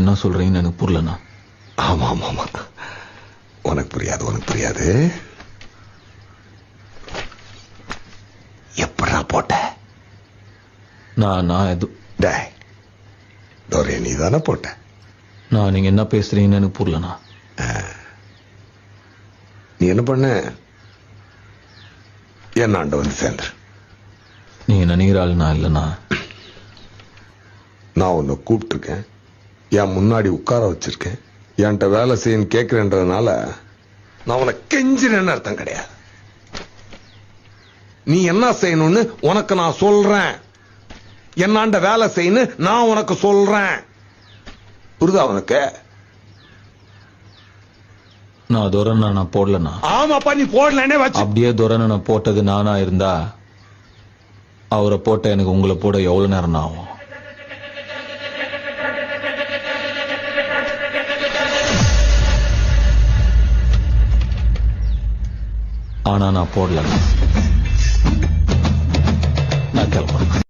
என்ன சொல்றீங்கன்னு எனக்கு புரியலண்ணா. ஆமா ஆமா ஆமா, உனக்கு புரியாது. எப்படா போட்ட? நான் எது நீ தானே போட்ட? நான் நீங்க என்ன பேசுறீங்கன்னு எனக்கு புரியலண்ணா. நீ என்ன பண்ண? என்னாண்ட வந்து சேர்ந்துரு. நீங்க நினைக்கிற ஆள் நான் இல்லைண்ணா. நான் உன்னை கூப்பிட்டுருக்கேன், என் முன்னாடி உட்கார வச்சிருக்கேன், என்கிட்ட வேலை செய்யன்னு கேட்கிறேன்றதுனால நான் உனக்கு கெஞ்சிறேன்னு அர்த்தம் கிடையாது. நீ என்ன செய்யணும்னு உனக்கு நான் சொல்றேன், என்னாண்ட வேலை செய்யணும் நான் உனக்கு சொல்றேன். புரியுதா உனக்கு? நான் துரனை நான் போடலண்ணா. ஆமாப்பா, நீ போடலன்னே வச்சு. அப்படியே துரனை நான் போட்டது நானா இருந்தா அவரை போட்ட எனக்கு உங்களை போட எவ்வளவு நேரம் ஆகும்? ஆனா நான் போடலண்ணா. நான் கிளம்புறேன்.